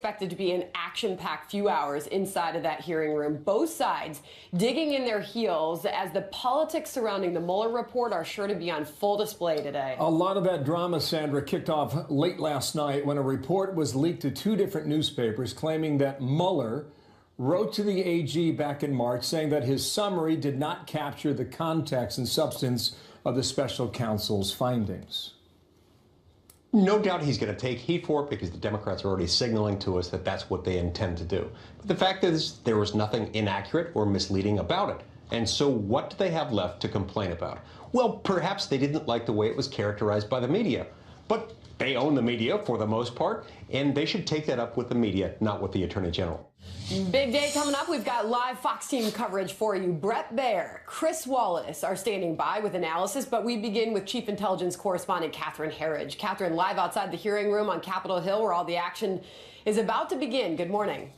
expected to be an action-packed few hours inside of that hearing room. Both sides digging in their heels as the politics surrounding the Mueller report are sure to be on full display today. A lot of that drama, Sandra, kicked off late last night when a report was leaked to two different newspapers claiming that Mueller wrote to the AG back in March saying that his summary did not capture the context and substance of the special counsel's findings. No doubt he's going to take heat for it because the Democrats are already signaling to us that that's what they intend to do. But the fact is, there was nothing inaccurate or misleading about it. And so what do they have left to complain about? Well, perhaps they didn't like the way it was characterized by the media. But they own the media for the most part, and they should take that up with the media, not with the Attorney General. Big day coming up. We've got live Fox team coverage for you. Brett Baer, Chris Wallace are standing by with analysis, but we begin with Chief Intelligence Correspondent Catherine Herridge. Catherine, live outside the hearing room on Capitol Hill where all the action is about to begin. Good morning.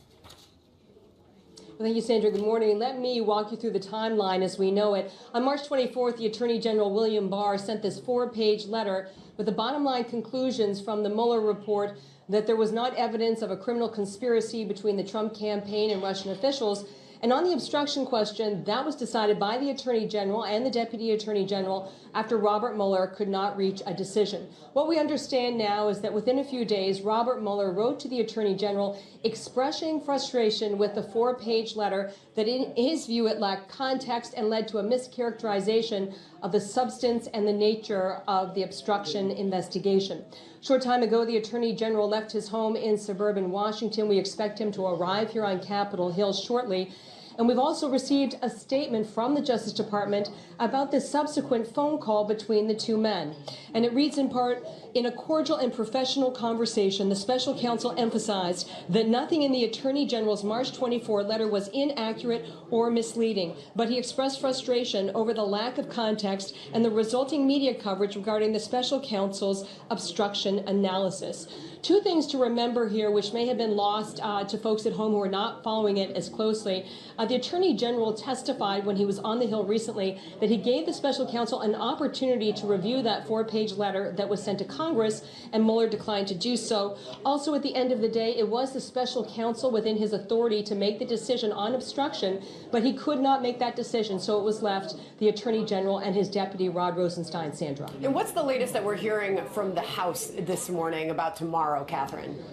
Well, thank you, Sandra. Good morning. Let me walk you through the timeline as we know it. On March 24th, the Attorney General William Barr sent this 4-page letter with the bottom line conclusions from the Mueller report that there was not evidence of a criminal conspiracy between the Trump campaign and Russian officials. And on the obstruction question, that was decided by the Attorney General and the Deputy Attorney General after Robert Mueller could not reach a decision. What we understand now is that within a few days, Robert Mueller wrote to the Attorney General expressing frustration with the 4-page letter that in his view it lacked context and led to a mischaracterization of the substance and the nature of the obstruction investigation. Short time ago, the Attorney General left his home in suburban Washington. We expect him to arrive here on Capitol Hill shortly. And we've also received a statement from the Justice Department about the subsequent phone call between the two men. And it reads in part, in a cordial and professional conversation, the special counsel emphasized that nothing in the Attorney General's March 24 letter was inaccurate or misleading, but he expressed frustration over the lack of context and the resulting media coverage regarding the special counsel's obstruction analysis. Two things to remember here, which may have been lost to folks at home who are not following it as closely. The Attorney General testified when he was on the Hill recently that he gave the special counsel an opportunity to review that 4-page letter that was sent to Congress, and Mueller declined to do so. Also, at the end of the day, it was the special counsel within his authority to make the decision on obstruction, but he could not make that decision, so it was left the Attorney General and his deputy, Rod Rosenstein. Sandra. And what's the latest that we're hearing from the House this morning about tomorrow, Catherine?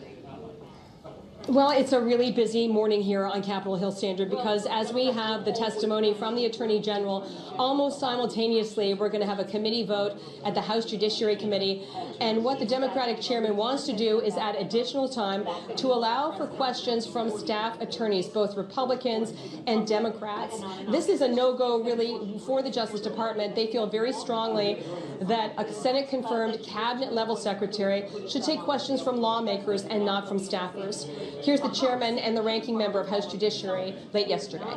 Well, it's a really busy morning here on Capitol Hill, Sandra, because as we have the testimony from the Attorney General, almost simultaneously, we're going to have a committee vote at the House Judiciary Committee. And what the Democratic chairman wants to do is add additional time to allow for questions from staff attorneys, both Republicans and Democrats. This is a no-go, really, for the Justice Department. They feel very strongly that a Senate-confirmed cabinet-level secretary should take questions from lawmakers and not from staffers. Here's the chairman and the ranking member of House Judiciary late yesterday.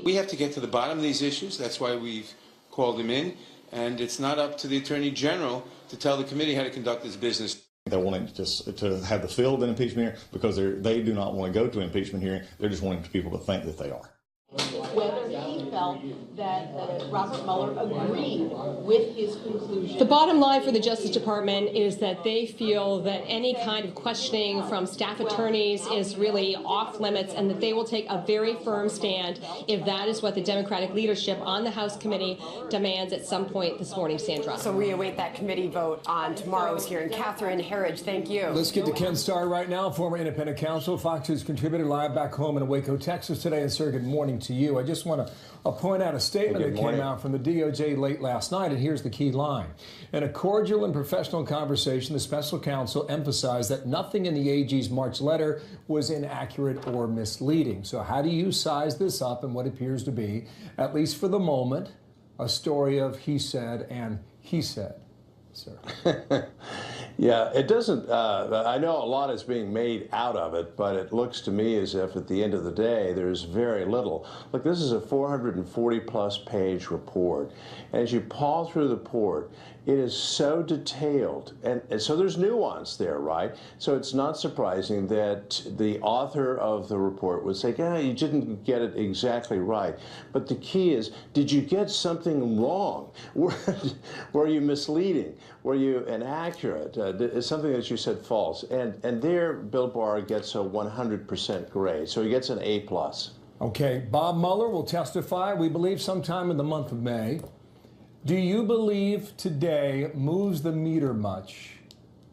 We have to get to the bottom of these issues. That's why we've called him in. And it's not up to the Attorney General to tell the committee how to conduct its business. They're wanting to have the feel of an impeachment hearing because they do not want to go to an impeachment hearing. They're just wanting people to think that they are. Whether he felt that Robert Mueller agreed with his conclusion. The bottom line for the Justice Department is that they feel that any kind of questioning from staff attorneys is really off limits and that they will take a very firm stand if that is what the Democratic leadership on the House committee demands at some point this morning, Sandra. So we await that committee vote on tomorrow's hearing. Catherine Herridge, thank you. Let's get to Ken Starr right now, former independent counsel, Fox News contributor, live back home in Waco, Texas today. And sir, good morning to you. I just want to point out a statement that came out from the DOJ late last night, and here's the key line. In a cordial and professional conversation, the special counsel emphasized that nothing in the AG's March letter was inaccurate or misleading. So how do you size this up in what appears to be, at least for the moment, a story of he said and he said, sir? Yeah, it doesn't, I know a lot is being made out of it, but it looks to me as if at the end of the day, there's very little. Look, this is a 440-plus page report. And as you paw through the report, it is so detailed, and so there's nuance there, right? So it's not surprising that the author of the report would say, yeah, you didn't get it exactly right. But the key is, did you get something wrong? Were you misleading? Were you inaccurate? accurate. It's something that you said false. And there, Bill Barr gets a 100% grade. So he gets an A+. Okay, Bob Mueller will testify, we believe, sometime in the month of May. Do you believe today moves the meter much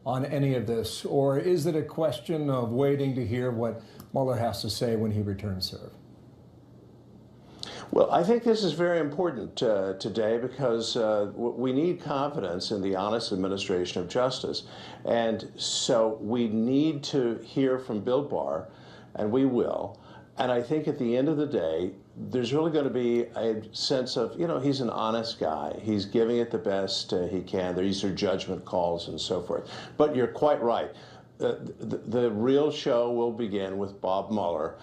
on any of this? Or is it a question of waiting to hear what Mueller has to say when he returns serve? Well, I think this is very important today because we need confidence in the honest administration of justice. And so we need to hear from Bill Barr, and we will. And I think at the end of the day, there's really going to be a sense of, you know, he's an honest guy. He's giving it the best he can. These are judgment calls and so forth. But you're quite right. The real show will begin with Bob Mueller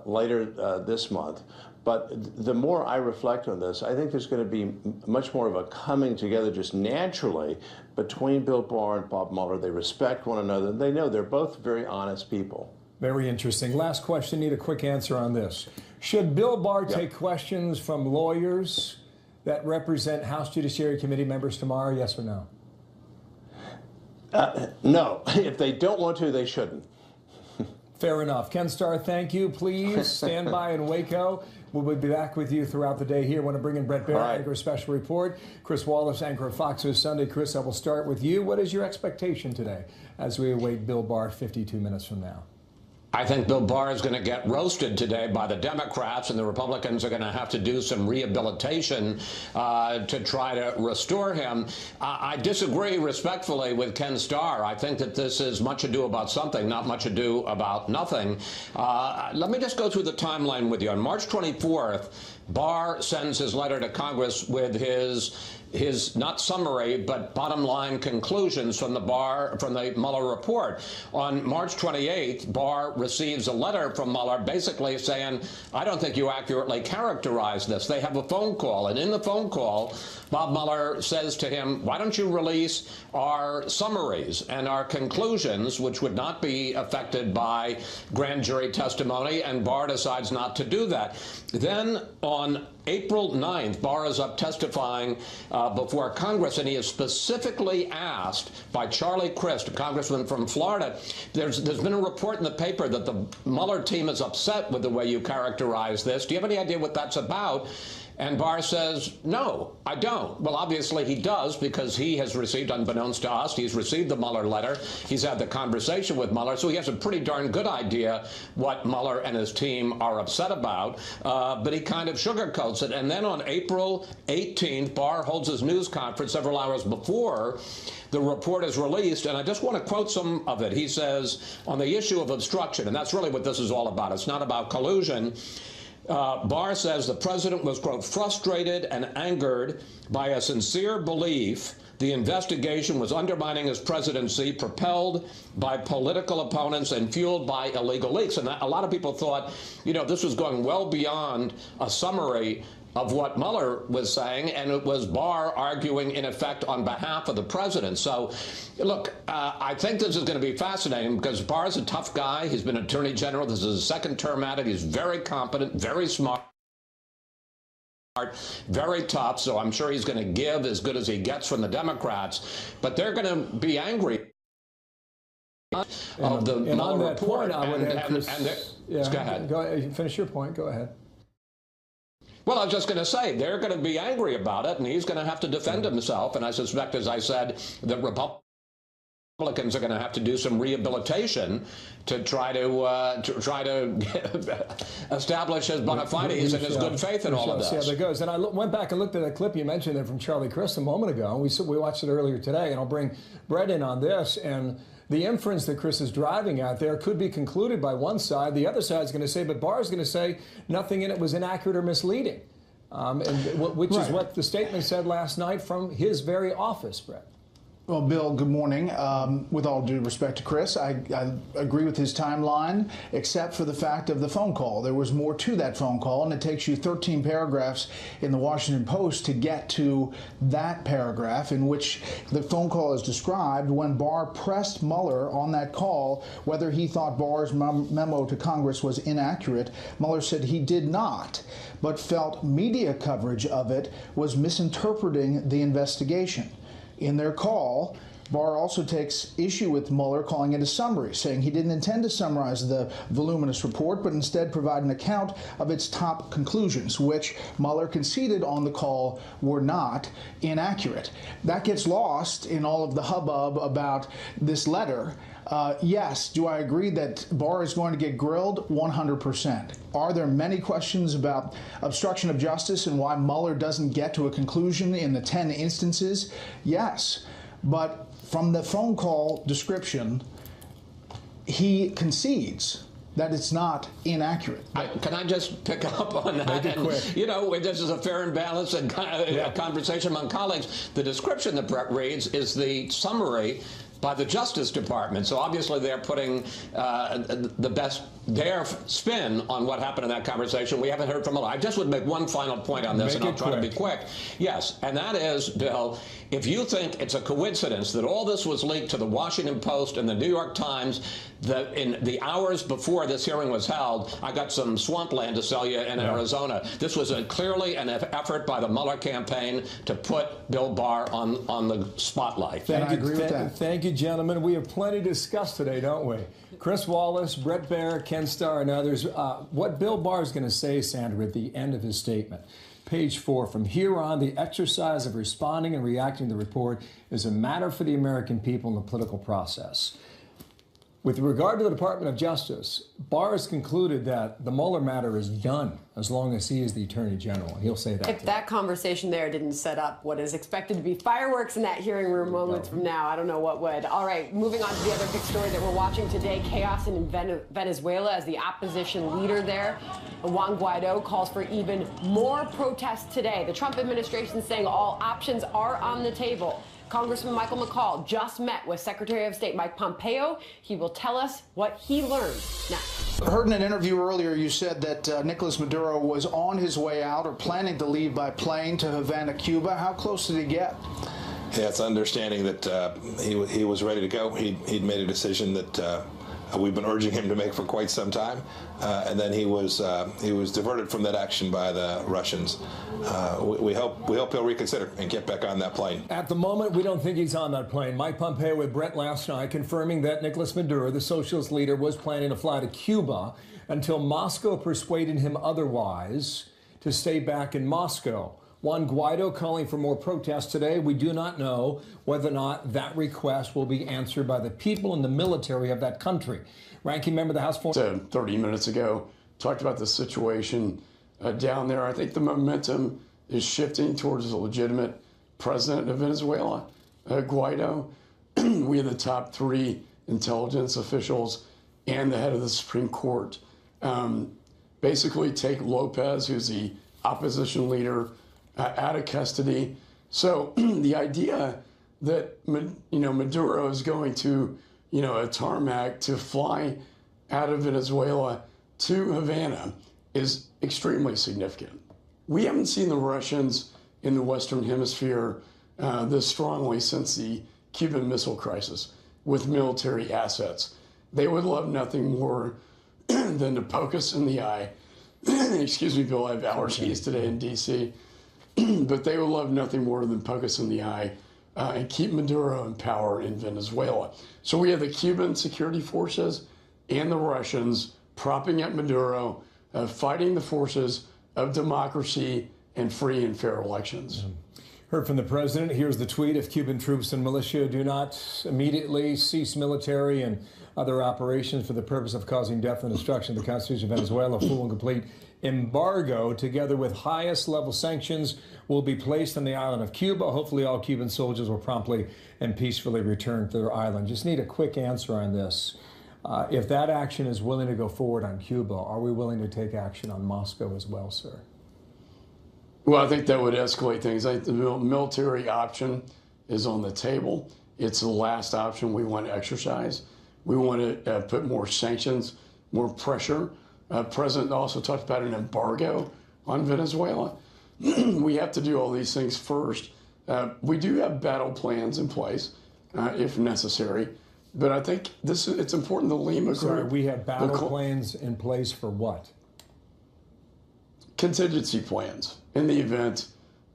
later this month. But the more I reflect on this, I think there's going to be much more of a coming together just naturally between Bill Barr and Bob Mueller. They respect one another. They know they're both very honest people. Very interesting. Last question, need a quick answer on this. Should Bill Barr take questions from lawyers that represent House Judiciary Committee members tomorrow, yes or no? No. If they don't want to, they shouldn't. Fair enough. Ken Starr, thank you. Please stand by in Waco. We'll be back with you throughout the day here. I want to bring in Brett Baer, anchor Special Report. Chris Wallace, anchor of Fox News Sunday. Chris, I will start with you. What is your expectation today as we await Bill Barr 52 minutes from now? I think Bill Barr is going to get roasted today by the Democrats, and the Republicans are going to have to do some rehabilitation to try to restore him. I disagree respectfully with Ken Starr. I think that this is much ado about something, not much ado about nothing. Let me just go through the timeline with you. On March 24th, Barr sends his letter to Congress with his not summary, but bottom line conclusions from the Mueller report. On March 28th, Barr receives a letter from Mueller basically saying, I don't think you accurately characterized this. They have a phone call, and in the phone call, Bob Mueller says to him, why don't you release our summaries and our conclusions, which would not be affected by grand jury testimony, and Barr decides not to do that. Then on April 9th, Barr is up testifying before Congress, and he is specifically asked by Charlie Crist, a congressman from Florida. There's been a report in the paper that the Mueller team is upset with the way you characterize this. Do you have any idea what that's about? And Barr says, no, I don't. Well, obviously he does, because he has received, unbeknownst to us, he's received the Mueller letter. He's had the conversation with Mueller, so he has a pretty darn good idea what Mueller and his team are upset about. But he kind of sugarcoats it. And then on April 18th, Barr holds his news conference several hours before the report is released, and I just want to quote some of it. He says, on the issue of obstruction, and that's really what this is all about. It's not about collusion. Barr says the president was, quote, frustrated and angered by a sincere belief the investigation was undermining his presidency, propelled by political opponents and fueled by illegal leaks. And a lot of people thought, you know, this was going well beyond a summary of what Mueller was saying, and it was Barr arguing, in effect, on behalf of the president. So, look, I think this is going to be fascinating because Barr is a tough guy. He's been attorney general. This is his second term at it. He's very competent, very smart, very tough. So I'm sure he's going to give as good as he gets from the Democrats. But they're going to be angry of the Mueller report. I would add, Chris, go ahead. Go ahead. Finish your point. Go ahead. Well, I was just going to say, they're going to be angry about it, and he's going to have to defend himself. And I suspect, as I said, that Republicans are going to have to do some rehabilitation to try to establish his bona fides and his good faith in all of this. See how that goes. And I went back and looked at that clip you mentioned there from Charlie Crist a moment ago. And we watched it earlier today, and I'll bring Brett in on this. And the inference that Chris is driving out there could be concluded by one side. The other side is going to say, but Barr is going to say nothing in it was inaccurate or misleading, which is what the statement said last night from his very office, Brett. Well, Bill, good morning. With all due respect to Chris, I agree with his timeline, except for the fact of the phone call. There was more to that phone call, and it takes you 13 paragraphs in the Washington Post to get to that paragraph in which the phone call is described. When Barr pressed Mueller on that call whether he thought Barr's memo to Congress was inaccurate, Mueller said he did not, but felt media coverage of it was misinterpreting the investigation. In their call, Barr also takes issue with Mueller, calling it a summary, saying he didn't intend to summarize the voluminous report, but instead provide an account of its top conclusions, which Mueller conceded on the call were not inaccurate. That gets lost in all of the hubbub about this letter. Yes, do I agree that Barr is going to get grilled? 100%. Are there many questions about obstruction of justice and why Mueller doesn't get to a conclusion in the 10 instances? Yes. But from the phone call description, he concedes that it's not inaccurate. Can I just pick up on that? Make it quick. You know, this is a fair and balanced conversation among colleagues. The description that Brett reads is the summary by the Justice Department. So obviously they're putting their spin on what happened in that conversation. We haven't heard from Mueller. I just would make one final point on this, and I'll try to be quick. Yes, and that is, Bill, if you think it's a coincidence that all this was leaked to the Washington Post and the New York Times, in the hours before this hearing was held, I got some swampland to sell you in Arizona. This was clearly an effort by the Mueller campaign to put Bill Barr on the spotlight. I agree with that. Thank you, gentlemen. We have plenty to discuss today, don't we? Chris Wallace, Brett Baer, Ken Starr, and others. What Bill Barr is going to say, Sandra, at the end of his statement. Page 4, from here on, the exercise of responding and reacting to the report is a matter for the American people in the political process. With regard to the Department of Justice, Barr has concluded that the Mueller matter is done as long as he is the Attorney General. He'll say that. If that conversation there didn't set up what is expected to be fireworks in that hearing room moments from now, I don't know what would. All right, moving on to the other big story that we're watching today, chaos in Venezuela as the opposition leader there, Juan Guaido, calls for even more protests today. The Trump administration saying all options are on the table. Congressman Michael McCall just met with Secretary of State Mike Pompeo. He will tell us what he learned next. I heard in an interview earlier you said that Nicolas Maduro was on his way out or planning to leave by plane to Havana, Cuba. How close did he get? Yeah, it's understanding that he was ready to go. He'd made a decision that we've been urging him to make for quite some time, and then he was diverted from that action by the Russians. We hope he'll reconsider and get back on that plane. At the moment, we don't think he's on that plane. Mike Pompeo with Brett last night confirming that Nicolas Maduro, the socialist leader, was planning to fly to Cuba until Moscow persuaded him otherwise to stay back in Moscow. Juan Guaido calling for more protests today. We do not know whether or not that request will be answered by the people and the military of that country. Ranking member of the House. 30 minutes ago, talked about the situation down there. I think the momentum is shifting towards a legitimate president of Venezuela, Guaido. We have the top 3 intelligence officials and the head of the Supreme Court basically take Lopez, who's the opposition leader, out of custody. So the idea that Maduro is going to a tarmac to fly out of Venezuela to Havana is extremely significant. We haven't seen the Russians in the Western Hemisphere this strongly since the Cuban Missile Crisis with military assets. They would love nothing more than to poke us in the eye. Excuse me, Bill, I have allergies today in D.C. But they would love nothing more than poke us in the eye and keep Maduro in power in Venezuela. So we have the Cuban security forces and the Russians propping up Maduro, fighting the forces of democracy and free and fair elections. Heard from the president. Here's the tweet. If Cuban troops and militia do not immediately cease military and other operations for the purpose of causing death and destruction of the Constitution of Venezuela, full and complete embargo, together with highest level sanctions, will be placed on the island of Cuba. Hopefully all Cuban soldiers will promptly and peacefully return to their island. Just need a quick answer on this. If that action is willing to go forward on Cuba, are we willing to take action on Moscow as well, sir? Well, I think that would escalate things. I think the military option is on the table. It's the last option we want to exercise. We want to put more sanctions, more pressure. President also talked about an embargo on Venezuela. We have to do all these things first. We do have battle plans in place if necessary. But I think it's important the Lima Group. Sorry, we have battle plans in place for what? Contingency plans in the event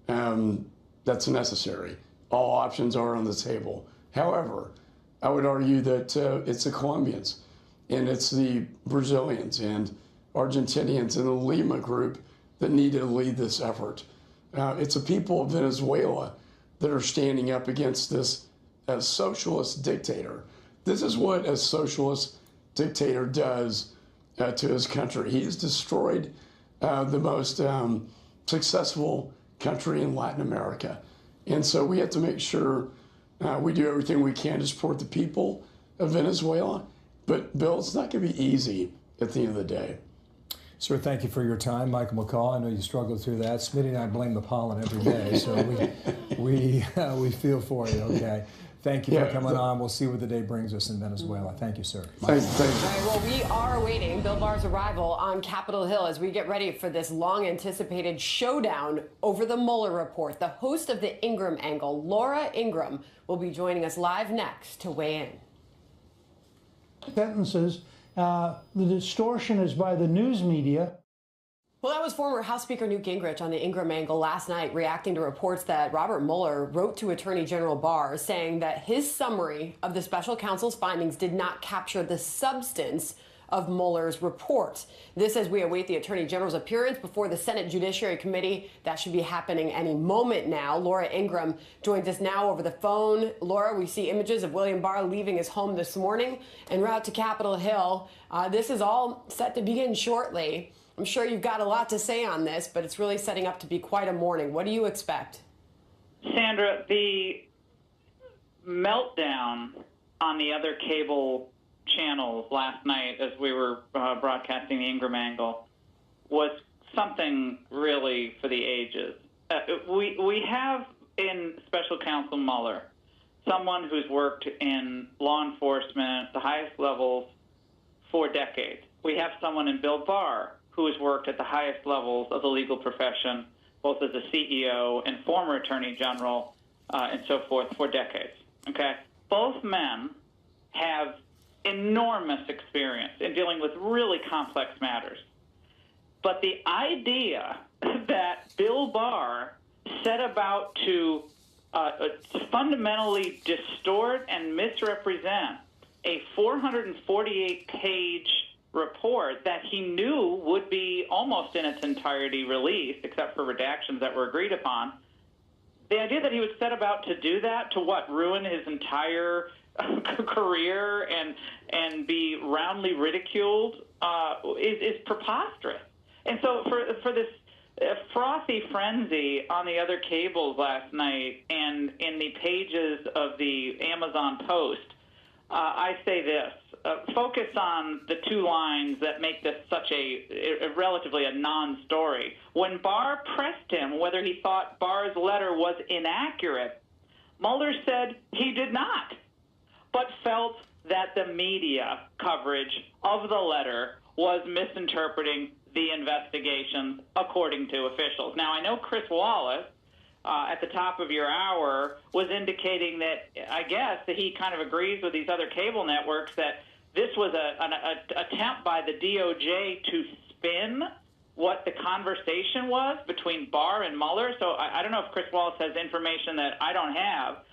that's necessary. All options are on the table. However, I would argue that it's the Colombians and it's the Brazilians and Argentinians and the Lima group that need to lead this effort. It's the people of Venezuela that are standing up against this socialist dictator. This is what a socialist dictator does to his country. He has destroyed the most successful country in Latin America. And so we have to make sure we do everything we can to support the people of Venezuela. But, Bill, it's not going to be easy at the end of the day. Sir, thank you for your time. Michael McCall, I know you struggled through that. Smitty and I blame the pollen every day, so we feel for you, okay? Thank you for coming on. We'll see what the day brings us in Venezuela. Thank you, sir. Thank you. All right, well, we are awaiting Bill Barr's arrival on Capitol Hill as we get ready for this long-anticipated showdown over the Mueller report. The host of the Ingram Angle, Laura Ingram, will be joining us live next to weigh in. Sentences. The distortion is by the news media. Well, that was former House Speaker Newt Gingrich on the Ingram Angle last night, reacting to reports that Robert Mueller wrote to Attorney General Barr saying that his summary of the special counsel's findings did not capture the substance of Mueller's report. This as we await the Attorney General's appearance before the Senate Judiciary Committee. That should be happening any moment now. Laura Ingram joins us now over the phone. Laura, we see images of William Barr leaving his home this morning en route to Capitol Hill. This is all set to begin shortly. I'm sure you've got a lot to say on this, but it's really setting up to be quite a morning. What do you expect? Sandra, the meltdown on the other cable channels last night as we were broadcasting the Ingram Angle was something really for the ages. We have in Special Counsel Mueller someone who's worked in law enforcement at the highest levels for decades. We have someone in Bill Barr who has worked at the highest levels of the legal profession, both as a CEO and former Attorney General and so forth for decades. Okay? Both men have enormous experience in dealing with really complex matters. But the idea that Bill Barr set about to fundamentally distort and misrepresent a 448-page report that he knew would be almost in its entirety released, except for redactions that were agreed upon, the idea that he would set about to do that, to what, ruin his entire career and be roundly ridiculed is preposterous. And so for this frothy frenzy on the other cables last night and in the pages of the Amazon Post, I say this. Focus on the two lines that make this such a relatively a non-story. When Barr pressed him whether he thought Barr's letter was inaccurate, Mueller said he did not, but felt that the media coverage of the letter was misinterpreting the investigation, according to officials. Now, I know Chris Wallace, at the top of your hour, was indicating that, I guess, that he kind of agrees with these other cable networks that this was an attempt by the DOJ to spin what the conversation was between Barr and Mueller. So I don't know if Chris Wallace has information that I don't have,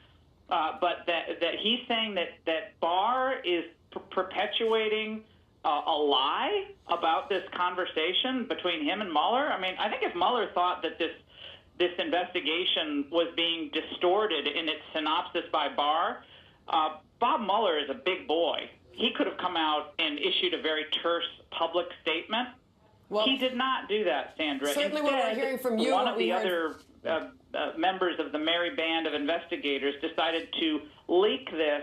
but that he's saying that Barr is perpetuating a lie about this conversation between him and Mueller. I mean, I think if Mueller thought that this investigation was being distorted in its synopsis by Barr, Bob Mueller is a big boy. He could have come out and issued a very terse public statement. Well, he did not do that, Sandra. Certainly, instead, what we're hearing from you, one of the other members of the merry band of investigators decided to leak this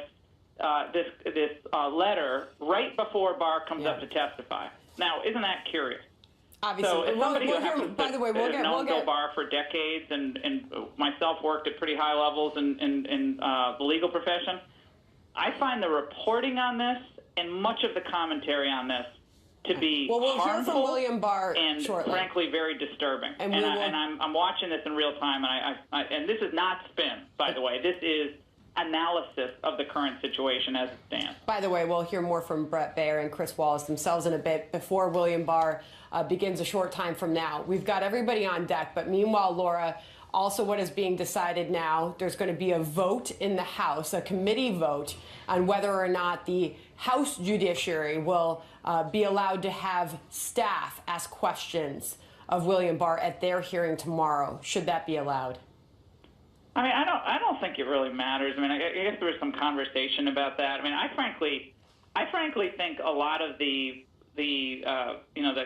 letter right before Barr comes up to testify. Now, isn't that curious? Obviously. So, as somebody who happens to by the way, we'll known Bill Barr for decades and myself worked at pretty high levels in the legal profession, I find the reporting on this and much of the commentary on this to be we'll harmful hear from William Barr and shortly. Frankly very disturbing. And I'm watching this in real time, and this is not spin, by the way. This is analysis of the current situation as it stands. By the way, we'll hear more from Brett Baier and Chris Wallace themselves in a bit before William Barr begins a short time from now. We've got everybody on deck, but meanwhile, Laura, Also, what is being decided now, there's going to be a vote in the House, a committee vote, on whether or not the House Judiciary will be allowed to have staff ask questions of William Barr at their hearing tomorrow. Should that be allowed? I mean, I don't think it really matters. I mean, I guess there was some conversation about that. I mean, I frankly think a lot of the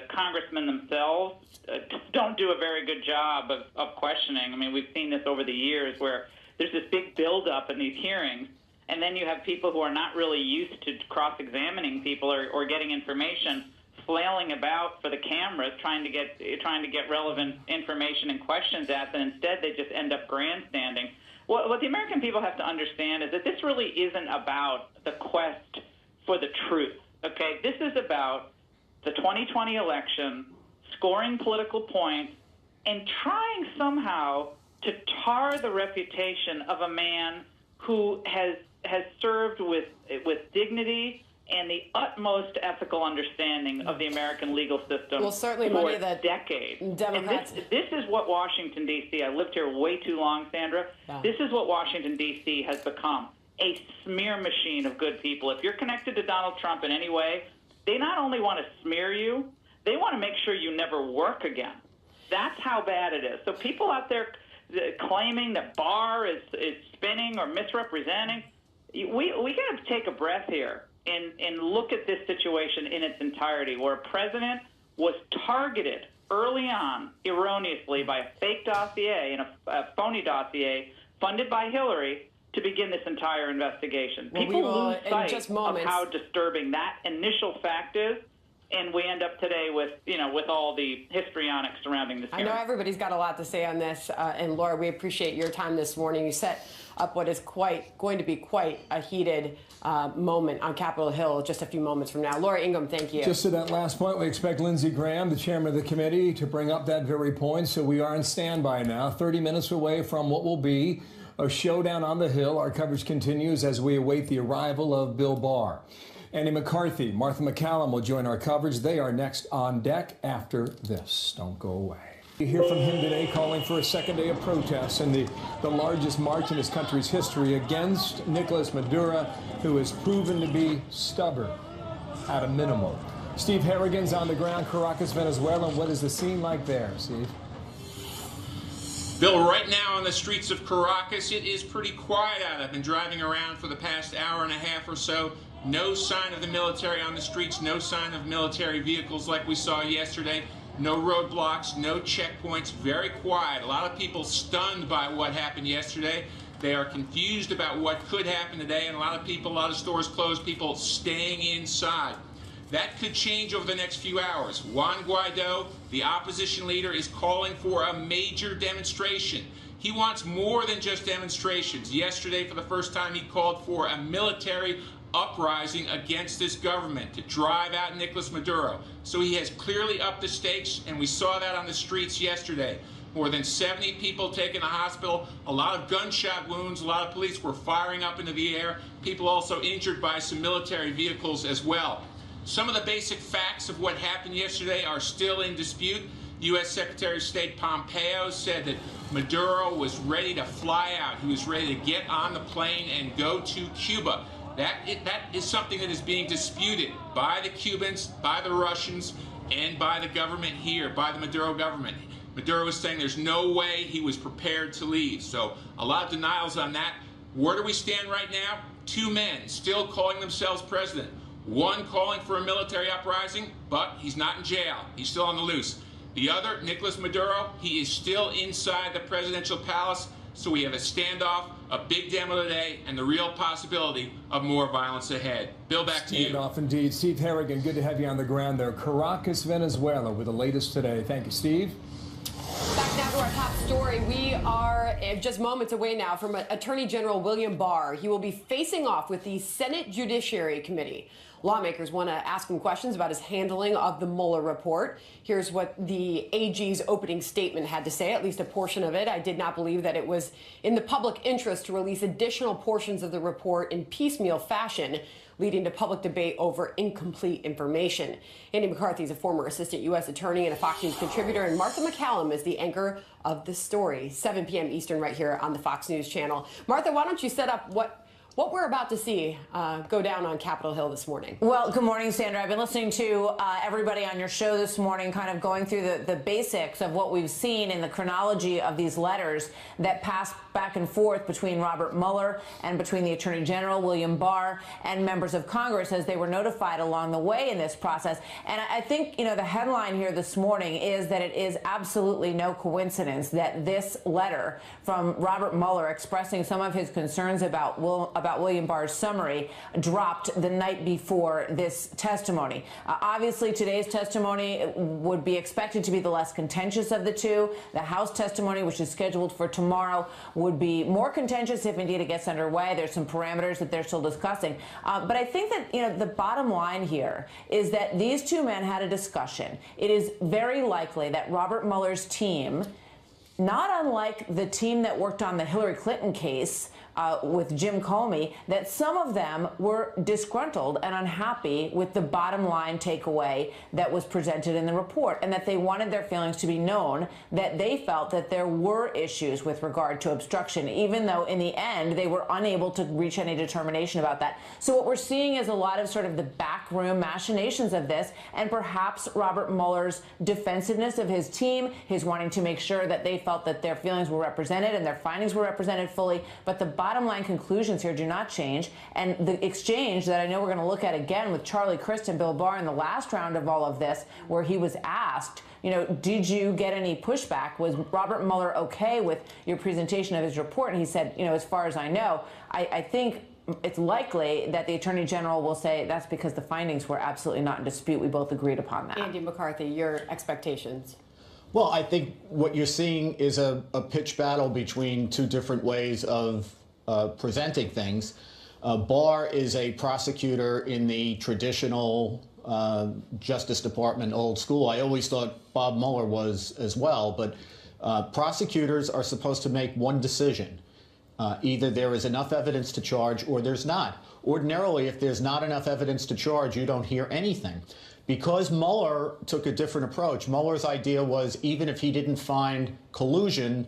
congressmen themselves don't do a very good job of questioning. I mean, we've seen this over the years where there's this big buildup in these hearings, and then you have people who are not really used to cross-examining people or getting information, flailing about for the cameras, trying to get relevant information and questions asked, and instead they just end up grandstanding. What the American people have to understand is that this really isn't about the quest for the truth. Okay, this is about the 2020 election, scoring political points, and trying somehow to tar the reputation of a man who has served with dignity and the utmost ethical understanding of the American legal system for decades. Democrats. And this is what Washington, D.C., I lived here way too long, Sandra. Yeah. This is what Washington, D.C. has become, a smear machine of good people. If you're connected to Donald Trump in any way, they not only want to smear you, they want to make sure you never work again. That's how bad it is. So people out there claiming that Barr is spinning or misrepresenting, we got to take a breath here and look at this situation in its entirety, where a president was targeted early on erroneously by a fake dossier and a phony dossier funded by Hillary to begin this entire investigation. Well, People lose sight just of how disturbing that initial fact is, and we end up today with all the histrionics surrounding this hearing. I know everybody's got a lot to say on this, and Laura, we appreciate your time this morning. You set up what is going to be quite a heated moment on Capitol Hill just a few moments from now. Laura Ingham, thank you. Just to that last point, we expect Lindsey Graham, the chairman of the committee, to bring up that very point. So we are on standby now, 30 minutes away from what will be a showdown on the Hill. Our coverage continues as we await the arrival of Bill Barr. Andy McCarthy, Martha McCallum will join our coverage. They are next on deck after this. Don't go away. You hear from him today calling for a second day of protests in the largest march in his country's history against Nicolas Maduro, who has proven to be stubborn at a minimum. Steve Harrigan's on the ground, Caracas, Venezuela. And what is the scene like there, Steve? Bill, right now on the streets of Caracas, it is pretty quiet out. I've been driving around for the past hour and a half or so. No sign of the military on the streets, no sign of military vehicles like we saw yesterday. No roadblocks, no checkpoints, very quiet. A lot of people stunned by what happened yesterday. They are confused about what could happen today, and a lot of stores closed, people staying inside. That could change over the next few hours. Juan Guaido, the opposition leader, is calling for a major demonstration. He wants more than just demonstrations. Yesterday, for the first time, he called for a military uprising against this government to drive out Nicolas Maduro. So he has clearly upped the stakes, and we saw that on the streets yesterday. More than 70 people taken to hospital, a lot of gunshot wounds, a lot of police were firing up into the air, people also injured by some military vehicles as well. Some of the basic facts of what happened yesterday are still in dispute. U.S. Secretary of State Pompeo said that Maduro was ready to fly out. He was ready to get on the plane and go to Cuba. That is something that is being disputed by the Cubans, by the Russians, and by the government here, by the Maduro government. Maduro is saying there's no way he was prepared to leave. So a lot of denials on that. Where do we stand right now? Two men still calling themselves president. One calling for a military uprising, but he's not in jail. He's still on the loose. The other, Nicolas Maduro, he is still inside the presidential palace. So we have a standoff, a big demo today, and the real possibility of more violence ahead. Bill, back to you. Standoff indeed. Steve Harrigan, good to have you on the ground there. Caracas, Venezuela, with the latest today. Thank you, Steve. Back now to our top story. We are just moments away now from Attorney General William Barr. He will be facing off with the Senate Judiciary Committee. Lawmakers want to ask him questions about his handling of the Mueller report. Here's what the AG's opening statement had to say, at least a portion of it. I did not believe that it was in the public interest to release additional portions of the report in piecemeal fashion. leading to public debate over incomplete information. Andy McCarthy is a former assistant U.S. attorney and a Fox News contributor, and Martha McCallum is the anchor of the story. 7 p.m. Eastern right here on the Fox News channel. Martha, why don't you set up what we're about to see go down on Capitol Hill this morning? Well, good morning, Sandra. I've been listening to everybody on your show this morning, kind of going through the basics of what we've seen in the chronology of these letters that passed back and forth between Robert Mueller and between the Attorney General, William Barr, and members of Congress as they were notified along the way in this process. And I think, the headline here this morning is that it is absolutely no coincidence that this letter from Robert Mueller expressing some of his concerns about William Barr's summary dropped the night before this testimony. Obviously, today's testimony would be expected to be the less contentious of the two. The House testimony, which is scheduled for tomorrow, would be more contentious if indeed it gets underway. There's some parameters that they're still discussing. But I think that, the bottom line here is that these two men had a discussion. It is very likely that Robert Mueller's team, not unlike the team that worked on the Hillary Clinton case with Jim Comey, that some of them were disgruntled and unhappy with the bottom line takeaway that was presented in the report, and that they wanted their feelings to be known, that they felt that there were issues with regard to obstruction, even though in the end they were unable to reach any determination about that. So what we're seeing is a lot of sort of the backroom machinations of this, and perhaps Robert Mueller's defensiveness of his team, his wanting to make sure that they felt that their feelings were represented and their findings were represented fully, but the bottom line conclusions here do not change. And the exchange that I know we're going to look at again with Charlie Crist and Bill Barr in the last round of all of this, where he was asked, did you get any pushback? Was Robert Mueller okay with your presentation of his report? And he said, as far as I know, I think it's likely that the Attorney General will say that's because the findings were absolutely not in dispute. We both agreed upon that. Andy McCarthy, your expectations? Well, I think what you're seeing is a pitched battle between two different ways of presenting things. Barr is a prosecutor in the traditional Justice Department old school. I always thought Bob Mueller was as well, but prosecutors are supposed to make one decision. Either there is enough evidence to charge or there's not. Ordinarily, if there's not enough evidence to charge, you don't hear anything. Because Mueller took a different approach, Mueller's idea was even if he didn't find collusion,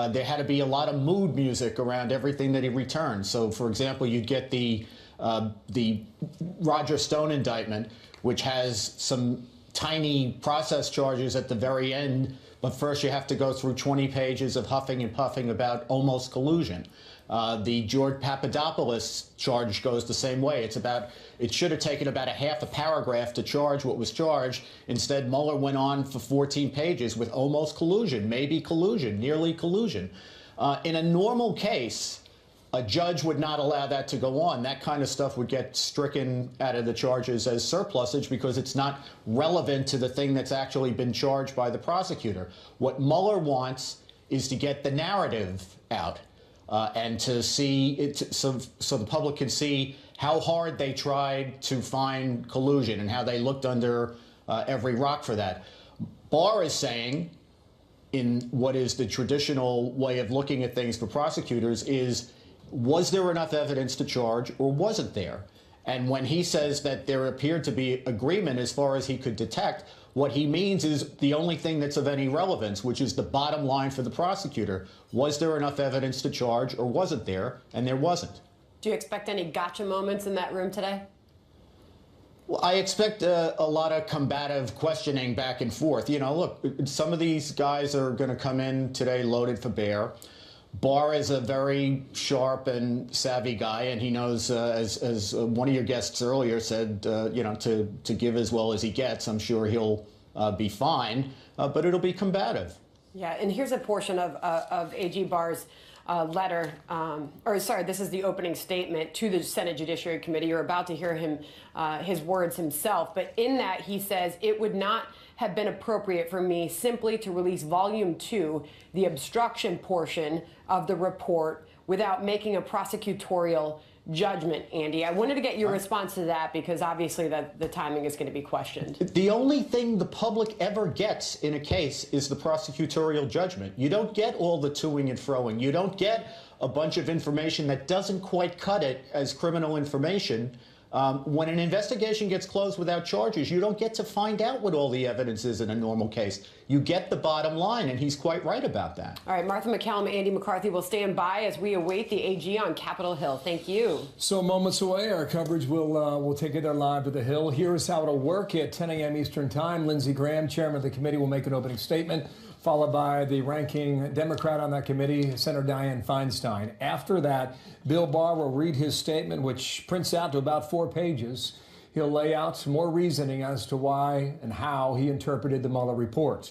there had to be a lot of mood music around everything that he returned. So, for example, you'd get the Roger Stone indictment, which has some tiny process charges at the very end, but first you have to go through 20 pages of huffing and puffing about almost collusion. The George Papadopoulos charge goes the same way. It should have taken about a half a paragraph to charge what was charged. Instead, Mueller went on for 14 pages with almost collusion, maybe collusion, nearly collusion. In a normal case, a judge would not allow that to go on. That kind of stuff would get stricken out of the charges as surplusage because it's not relevant to the thing that's actually been charged by the prosecutor. What Mueller wants is to get the narrative out. And to see it, so the public can see how hard they tried to find collusion and how they looked under every rock for that. Barr is saying, in what is the traditional way of looking at things for prosecutors, was there enough evidence to charge or wasn't there? And when he says that there appeared to be agreement as far as he could detect, what he means is the only thing that's of any relevance, which is the bottom line for the prosecutor. Was there enough evidence to charge or wasn't there? And there wasn't. Do you expect any gotcha moments in that room today? Well, I expect a lot of combative questioning back and forth. Look, some of these guys are going to come in today loaded for bear. Barr is a very sharp and savvy guy, and he knows, as one of your guests earlier said, to give as well as he gets. I'm sure he'll be fine, but it'll be combative. Yeah, and here's a portion of A.G. Barr's letter, this is the opening statement to the Senate Judiciary Committee. You're about to hear him, his words himself, but in that he says, it would not have been appropriate for me simply to release Volume 2, the obstruction portion of the report, without making a prosecutorial judgment. Andy, I wanted to get your response to that because obviously the timing is going to be questioned. The only thing the public ever gets in a case is the prosecutorial judgment. You don't get all the toing and froing. You don't get a bunch of information that doesn't quite cut it as criminal information When an investigation gets closed without charges, you don't get to find out what all the evidence is in a normal case. You get the bottom line, and he's quite right about that. All right, Martha McCallum, Andy McCarthy will stand by as we await the AG on Capitol Hill. Thank you. So moments away, our coverage will take you there live to the Hill. Here's how it'll work at 10 a.m. Eastern Time. Lindsey Graham, chairman of the committee, will make an opening statement, followed by the ranking Democrat on that committee, Senator Dianne Feinstein. After that, Bill Barr will read his statement, which prints out to about 4 pages. He'll lay out some more reasoning as to why and how he interpreted the Mueller report.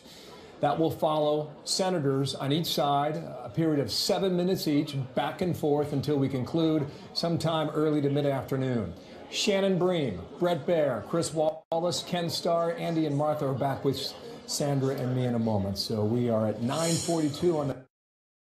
That will follow senators on each side, a period of 7 minutes each, back and forth until we conclude sometime early to mid-afternoon. Shannon Bream, Brett Baer, Chris Wallace, Ken Starr, Andy and Martha are back with Sandra and me in a moment. So we are at 9:42 on the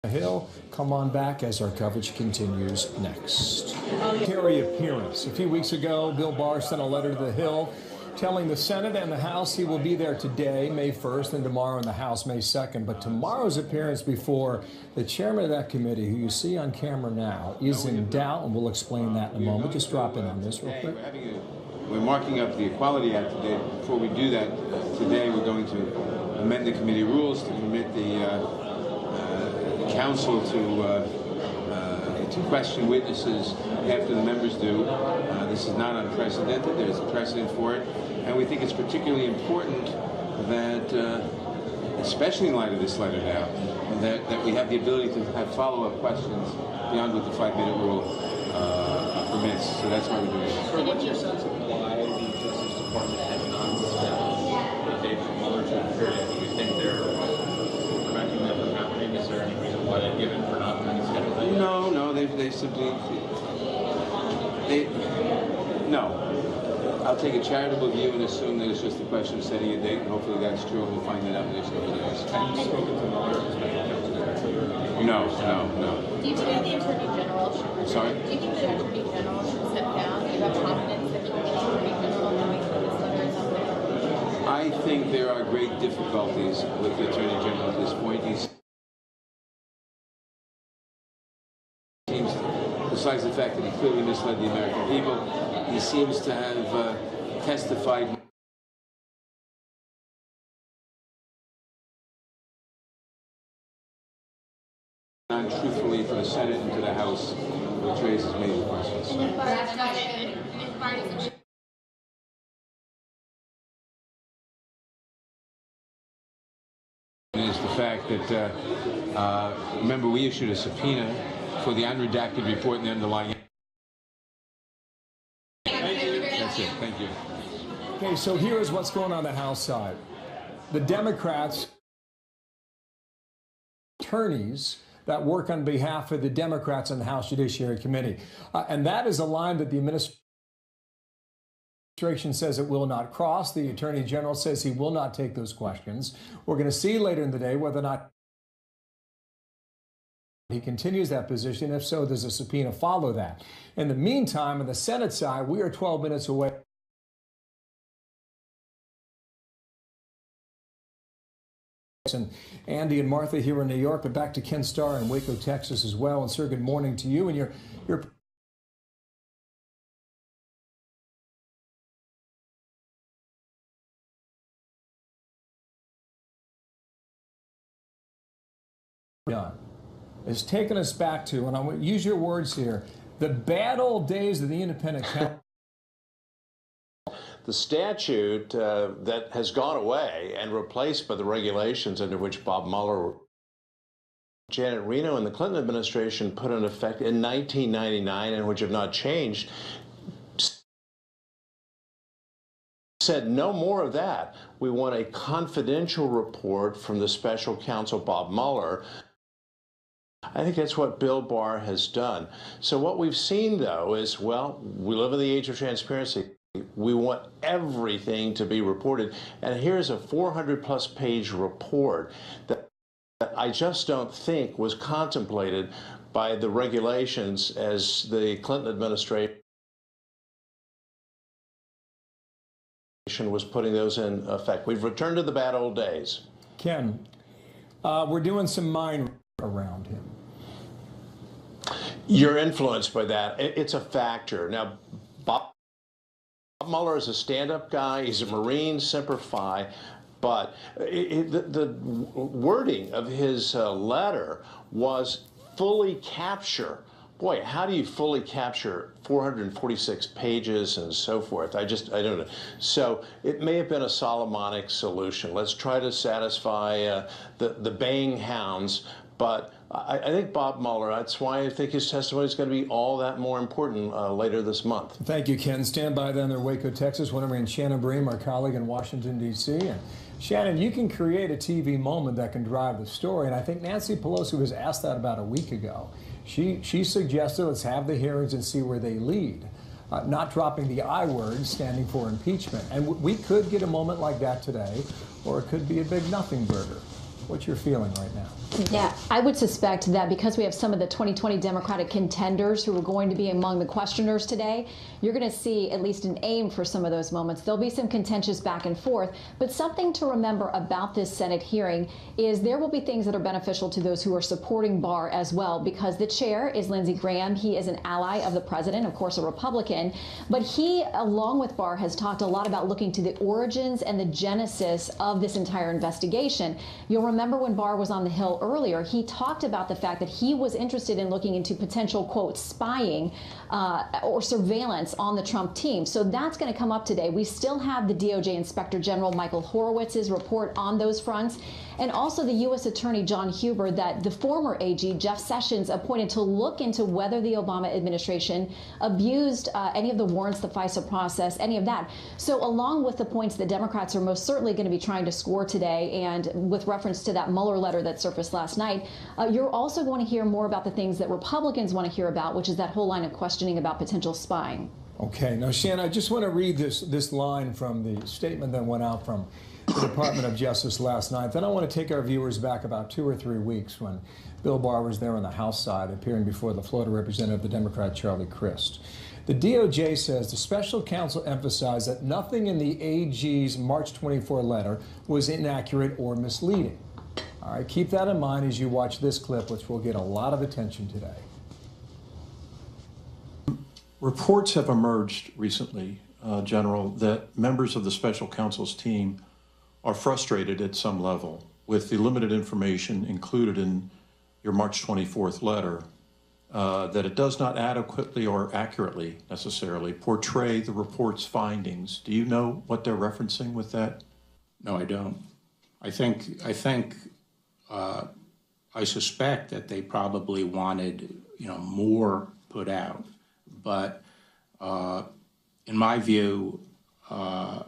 Hill. Come on back as our coverage continues next. Carry appearance. A few weeks ago, Bill Barr sent a letter to the Hill telling the Senate and the House he will be there today, May 1st, and tomorrow in the House, May 2nd. But tomorrow's appearance before the chairman of that committee, who you see on camera now, is in doubt, and we'll explain that in a moment. Just drop in on this real quick. We're marking up the Equality Act today. Before we do that, today we're going to amend the committee rules to permit the council to question witnesses after the members do. This is not unprecedented. There's a precedent for it. And we think it's particularly important that, especially in light of this letter now, that we have the ability to have follow-up questions beyond what the 5-minute rule permits. So that's why we're doing it. Sir, what's your sense of why the Justice Department has not sent the date for Mueller to appear yet? Do you think they're preventing that from happening? Is there any reason why they've given for not scheduling that yet? No, they simply, no. I'll take a charitable view and assume that it's just a question of setting a date, and hopefully that's true, and we'll find that out in the next couple of days. Have you spoken to Mueller, the special counsel director? No. Do you think the Attorney General should... Sorry? Do you think the Attorney General should step down? Do you have confidence that the Attorney General will make sure this letter is out there? I think there are great difficulties with the Attorney General at this point. Besides the fact that he clearly misled the American people, he seems to have testified untruthfully to the Senate and to the House, which raises major questions. Is the fact that, remember, we issued a subpoena for the unredacted report and the underlying. That's it. Thank you. Okay, so here is what's going on the House side. The Democrats, attorneys that work on behalf of the Democrats on the House Judiciary Committee. And that is a line that the administration says it will not cross. The Attorney General says he will not take those questions. We're going to see later in the day whether or not he continues that position. If so, does a subpoena follow that? In the meantime, on the Senate side, we are 12 minutes away. And Andy and Martha here in New York, but back to Ken Starr in Waco, Texas as well. And sir, good morning to you. And your has taken us back to, and I'm going to use your words here, the bad old days of the independent counsel. The statute that has gone away and replaced by the regulations under which Bob Mueller, Janet Reno, and the Clinton administration put in effect in 1999, and which have not changed, said no more of that. We want a confidential report from the special counsel Bob Mueller. I think that's what Bill Barr has done. So what we've seen, though, is, well, we live in the age of transparency. We want everything to be reported. And here's a 400-plus page report that I just don't think was contemplated by the regulations as the Clinton administration was putting those in effect. We've returned to the bad old days. Ken, we're doing some mind around him. You're influenced by that. It's a factor. Now, Bob Mueller is a stand-up guy. He's a Marine, Semper Fi. But the wording of his letter was fully capture. Boy, how do you fully capture 446 pages and so forth? I don't know. So it may have been a Solomonic solution. Let's try to satisfy the baying hounds. But I think Bob Mueller, that's why I think his testimony is going to be all that more important later this month. Thank you, Ken. Stand by then in Waco, Texas. When I bring Shannon Bream, our colleague in Washington, D.C. And Shannon, you can create a TV moment that can drive the story. And I think Nancy Pelosi was asked that about a week ago. She suggested let's have the hearings and see where they lead. Not dropping the I word, standing for impeachment. And we could get a moment like that today, or it could be a big nothing burger. What's your feeling right now? Yeah, I would suspect that because we have some of the 2020 Democratic contenders who are going to be among the questioners today, you're going to see at least an aim for some of those moments. There'll be some contentious back and forth, but something to remember about this Senate hearing is there will be things that are beneficial to those who are supporting Barr as well, because the chair is Lindsey Graham. He is an ally of the president, of course, a Republican, but he, along with Barr, has talked a lot about looking to the origins and the genesis of this entire investigation. You'll remember when Barr was on the Hill earlier, he talked about the fact that he was interested in looking into potential, quote, spying or surveillance on the Trump team. So that's going to come up today. We still have the DOJ Inspector General Michael Horowitz's report on those fronts, and also the U.S. Attorney John Huber that the former AG Jeff Sessions appointed to look into whether the Obama administration abused any of the warrants, the FISA process, any of that. So along with the points that Democrats are most certainly going to be trying to score today, and with reference to that Mueller letter that surfaced last night, you're also going to hear more about the things that Republicans want to hear about, which is that whole line of questioning about potential spying. Okay. Now, Shannon, I just want to read this line from the statement that went out from the Department of Justice last night. Then I want to take our viewers back about 2 or 3 weeks when Bill Barr was there on the House side, appearing before the Florida representative, the Democrat Charlie Crist. The DOJ says the special counsel emphasized that nothing in the AG's March 24 letter was inaccurate or misleading. All right, keep that in mind as you watch this clip, which will get a lot of attention today. Reports have emerged recently, General, that members of the special counsel's team are frustrated at some level with the limited information included in your March 24th letter, that it does not adequately or accurately necessarily portray the report's findings. Do you know what they're referencing with that? No, I don't. I suspect that they probably wanted, more put out. But in my view, I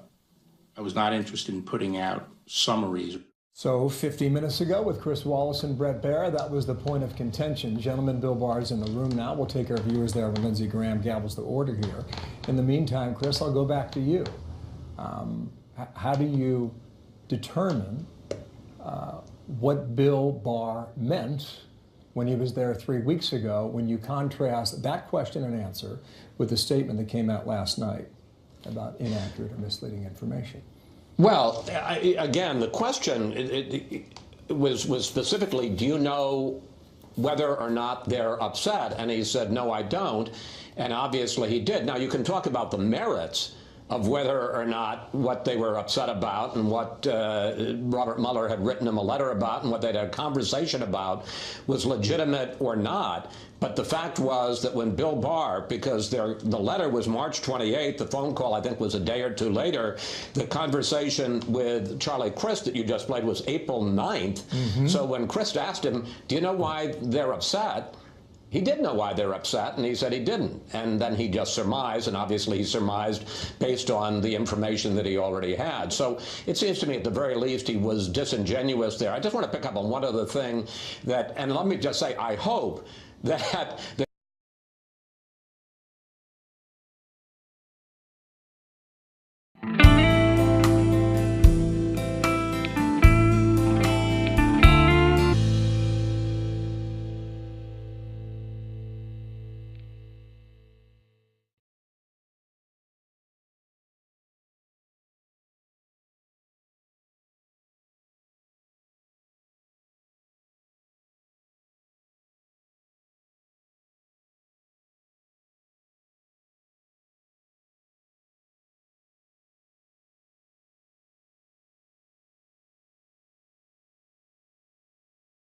was not interested in putting out summaries. So 50 minutes ago with Chris Wallace and Brett Baer, that was the point of contention. Gentlemen, Bill Barr is in the room now. We'll take our viewers there when Lindsey Graham gavels the order here. In the meantime, Chris, I'll go back to you. How do you determine what Bill Barr meant when he was there 3 weeks ago, when you contrast that question and answer with the statement that came out last night about inaccurate or misleading information? Well, again, the question was specifically, do you know whether or not they're upset? And he said, no, I don't. And obviously he did. Now, you can talk about the merits of whether or not what they were upset about and what Robert Mueller had written him a letter about and what they'd had a conversation about was legitimate or not. But the fact was that when Bill Barr, because the letter was March 28th, the phone call I think was a day or two later, the conversation with Charlie Crist that you just played was April 9th. Mm-hmm. So when Crist asked him, do you know why they're upset? He did know why they're upset, and he said he didn't. And then he just surmised, and obviously he surmised based on the information that he already had. So it seems to me at the very least he was disingenuous there. I just want to pick up on one other thing that, and let me just say, I hope that